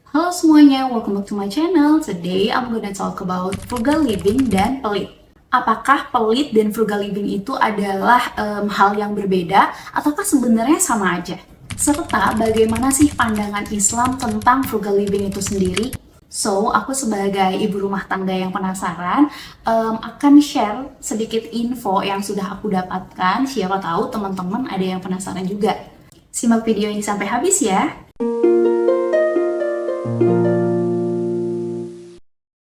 Halo semuanya, welcome back to my channel. Today I'm gonna talk about frugal living dan pelit. Apakah pelit dan frugal living itu adalah hal yang berbeda ataukah sebenarnya sama aja? Serta bagaimana sih pandangan Islam tentang frugal living itu sendiri? So, aku sebagai ibu rumah tangga yang penasaran akan share sedikit info yang sudah aku dapatkan. Siapa tahu teman-teman ada yang penasaran juga. Simak video ini sampai habis ya.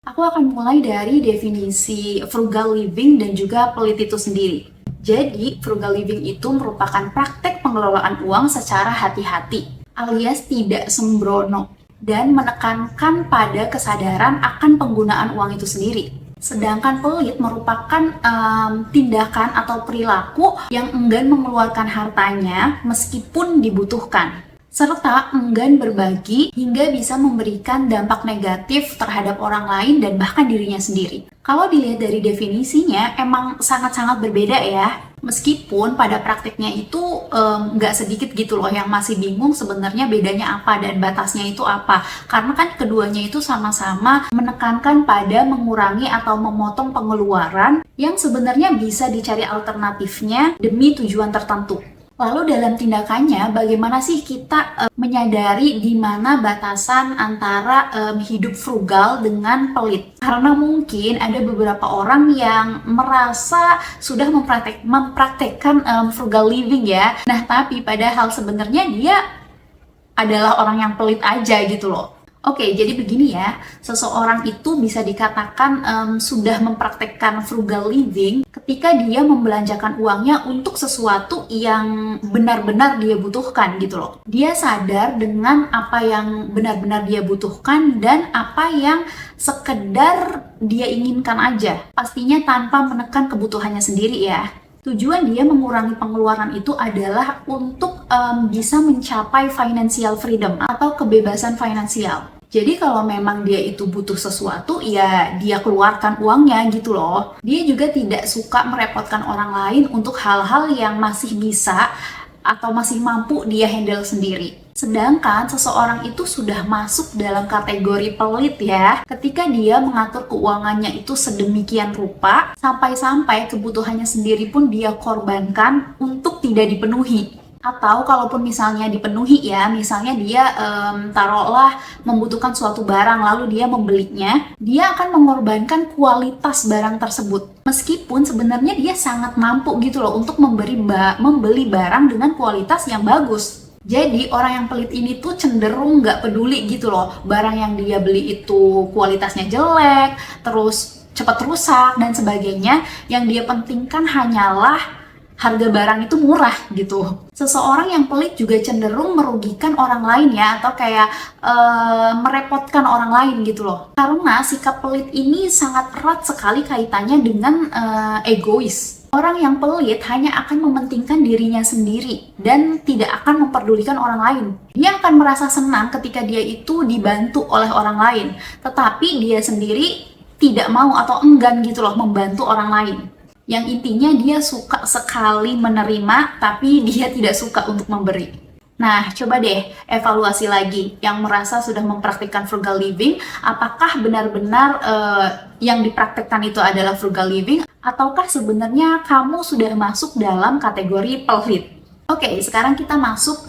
Aku akan mulai dari definisi frugal living dan juga pelit itu sendiri. Jadi, frugal living itu merupakan praktek pengelolaan uang secara hati-hati, alias tidak sembrono, dan menekankan pada kesadaran akan penggunaan uang itu sendiri. Sedangkan pelit merupakan tindakan atau perilaku yang enggan mengeluarkan hartanya meskipun dibutuhkan, serta enggan berbagi hingga bisa memberikan dampak negatif terhadap orang lain dan bahkan dirinya sendiri. Kalau dilihat dari definisinya, emang sangat-sangat berbeda ya. Meskipun pada praktiknya itu nggak sedikit gitu loh yang masih bingung sebenarnya bedanya apa dan batasnya itu apa. Karena kan keduanya itu sama-sama menekankan pada mengurangi atau memotong pengeluaran yang sebenarnya bisa dicari alternatifnya demi tujuan tertentu. Lalu dalam tindakannya, bagaimana sih kita menyadari di mana batasan antara hidup frugal dengan pelit? Karena mungkin ada beberapa orang yang merasa sudah mempraktekkan frugal living ya. Nah, tapi padahal sebenarnya dia adalah orang yang pelit aja gitu loh. Oke, jadi begini ya, seseorang itu bisa dikatakan sudah mempraktekkan frugal living ketika dia membelanjakan uangnya untuk sesuatu yang benar-benar dia butuhkan gitu loh. Dia sadar dengan apa yang benar-benar dia butuhkan dan apa yang sekedar dia inginkan aja. Pastinya tanpa menekan kebutuhannya sendiri ya. Tujuan dia mengurangi pengeluaran itu adalah untuk bisa mencapai financial freedom atau kebebasan finansial. Jadi kalau memang dia itu butuh sesuatu, ya dia keluarkan uangnya gitu loh. Dia juga tidak suka merepotkan orang lain untuk hal-hal yang masih bisa atau masih mampu dia handle sendiri. Sedangkan seseorang itu sudah masuk dalam kategori pelit ya, ketika dia mengatur keuangannya itu sedemikian rupa, sampai-sampai kebutuhannya sendiri pun dia korbankan untuk tidak dipenuhi. Atau kalaupun misalnya dipenuhi ya, misalnya dia taruhlah membutuhkan suatu barang lalu dia membelinya, dia akan mengorbankan kualitas barang tersebut. Meskipun sebenarnya dia sangat mampu gitu loh untuk membeli barang dengan kualitas yang bagus. Jadi orang yang pelit ini tuh cenderung nggak peduli gitu loh, barang yang dia beli itu kualitasnya jelek, terus cepat rusak dan sebagainya. Yang dia pentingkan hanyalah harga barang itu murah gitu. Seseorang yang pelit juga cenderung merugikan orang lain ya, atau kayak merepotkan orang lain gitu loh. Karena sikap pelit ini sangat erat sekali kaitannya dengan egois. Orang yang pelit hanya akan mementingkan dirinya sendiri dan tidak akan memperdulikan orang lain. Dia akan merasa senang ketika dia itu dibantu oleh orang lain, tetapi dia sendiri tidak mau atau enggan gitu loh membantu orang lain. Yang intinya dia suka sekali menerima, tapi dia tidak suka untuk memberi. Nah, coba deh evaluasi lagi yang merasa sudah mempraktikkan frugal living, apakah benar-benar yang dipraktikkan itu adalah frugal living, ataukah sebenarnya kamu sudah masuk dalam kategori pelit? Oke, sekarang kita masuk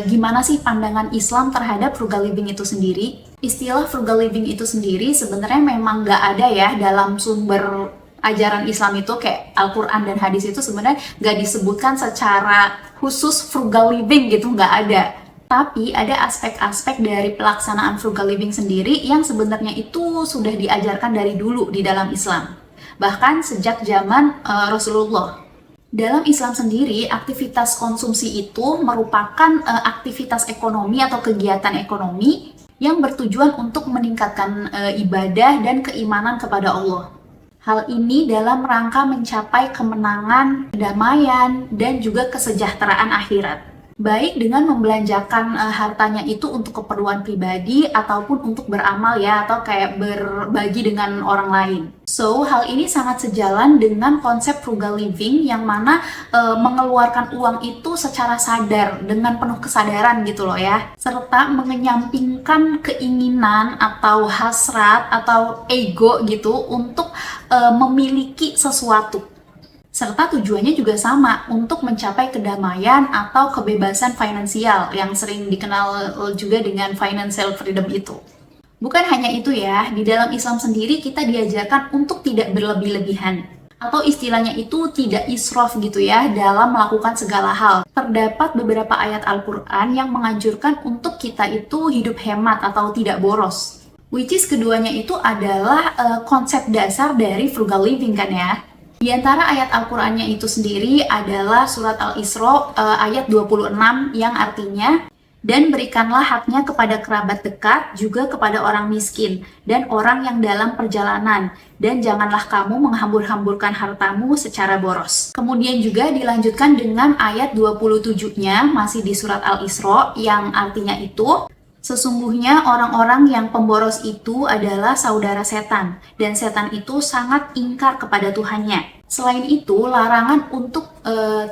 gimana sih pandangan Islam terhadap frugal living itu sendiri. Istilah frugal living itu sendiri sebenarnya memang nggak ada ya dalam sumber ajaran Islam itu, kayak Al-Quran dan hadis itu sebenarnya nggak disebutkan secara khusus frugal living gitu, nggak ada. Tapi ada aspek-aspek dari pelaksanaan frugal living sendiri yang sebenarnya itu sudah diajarkan dari dulu di dalam Islam. Bahkan sejak zaman Rasulullah. Dalam Islam sendiri, aktivitas konsumsi itu merupakan aktivitas ekonomi atau kegiatan ekonomi yang bertujuan untuk meningkatkan ibadah dan keimanan kepada Allah. Hal ini dalam rangka mencapai kemenangan, kedamaian, dan juga kesejahteraan akhirat. Baik dengan membelanjakan hartanya itu untuk keperluan pribadi ataupun untuk beramal ya, atau kayak berbagi dengan orang lain. So, So, hal ini sangat sejalan dengan konsep frugal living yang mana mengeluarkan uang itu secara sadar, dengan penuh kesadaran gitu loh ya. Serta mengenyampingkan keinginan atau hasrat atau ego gitu untuk memiliki sesuatu. Serta tujuannya juga sama, untuk mencapai kedamaian atau kebebasan finansial yang sering dikenal juga dengan financial freedom itu. Bukan hanya itu ya, di dalam Islam sendiri kita diajarkan untuk tidak berlebih-lebihan. Atau istilahnya itu tidak israf gitu ya, dalam melakukan segala hal. Terdapat beberapa ayat Al-Quran yang menganjurkan untuk kita itu hidup hemat atau tidak boros. Which is keduanya itu adalah konsep dasar dari frugal living kan ya. Di antara ayat Al-Qurannya itu sendiri adalah surat Al-Isra ayat 26 yang artinya, dan berikanlah haknya kepada kerabat dekat, juga kepada orang miskin, dan orang yang dalam perjalanan, dan janganlah kamu menghambur-hamburkan hartamu secara boros. Kemudian juga dilanjutkan dengan ayat 27-nya, masih di surat Al-Isra, yang artinya itu, sesungguhnya orang-orang yang pemboros itu adalah saudara setan, dan setan itu sangat ingkar kepada Tuhannya. Selain itu, larangan untuk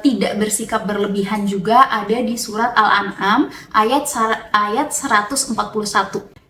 tidak bersikap berlebihan juga ada di surat Al-An'am ayat 141,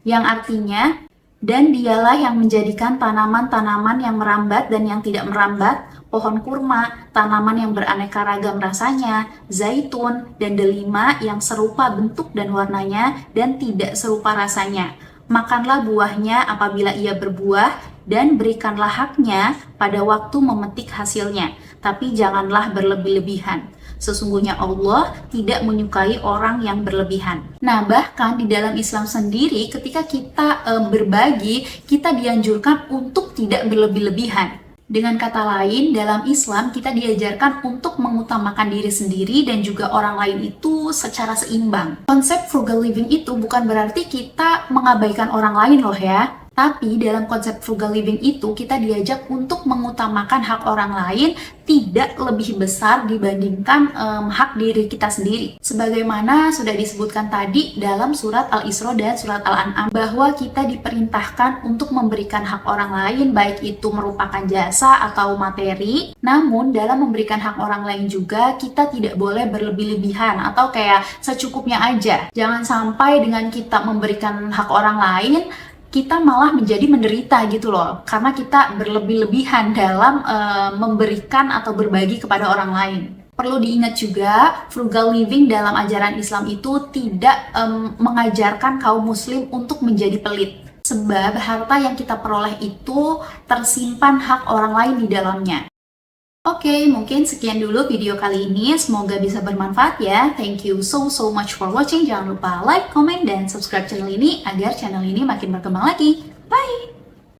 yang artinya, dan dialah yang menjadikan tanaman-tanaman yang merambat dan yang tidak merambat, pohon kurma, tanaman yang beraneka ragam rasanya, zaitun, dan delima yang serupa bentuk dan warnanya dan tidak serupa rasanya. Makanlah buahnya apabila ia berbuah, dan berikanlah haknya pada waktu memetik hasilnya, tapi janganlah berlebih-lebihan. Sesungguhnya Allah tidak menyukai orang yang berlebihan. Nah, bahkan di dalam Islam sendiri, ketika kita berbagi, kita dianjurkan untuk tidak berlebih-lebihan. Dengan kata lain, dalam Islam kita diajarkan untuk mengutamakan diri sendiri dan juga orang lain itu secara seimbang. Konsep frugal living itu bukan berarti kita mengabaikan orang lain loh ya. Tapi dalam konsep frugal living itu kita diajak untuk mengutamakan hak orang lain tidak lebih besar dibandingkan hak diri kita sendiri. Sebagaimana sudah disebutkan tadi dalam surat Al-Isra dan surat Al-An'am, bahwa kita diperintahkan untuk memberikan hak orang lain, baik itu merupakan jasa atau materi. Namun dalam memberikan hak orang lain juga kita tidak boleh berlebih-lebihan atau kayak secukupnya aja. Jangan sampai dengan kita memberikan hak orang lain, kita malah menjadi menderita gitu loh, karena kita berlebih-lebihan dalam memberikan atau berbagi kepada orang lain. Perlu diingat juga, frugal living dalam ajaran Islam itu tidak mengajarkan kaum muslim untuk menjadi pelit. Sebab harta yang kita peroleh itu tersimpan hak orang lain di dalamnya. Oke, mungkin sekian dulu video kali ini. Semoga bisa bermanfaat ya. Thank you so much for watching. Jangan lupa like, comment, dan subscribe channel ini agar channel ini makin berkembang lagi. Bye!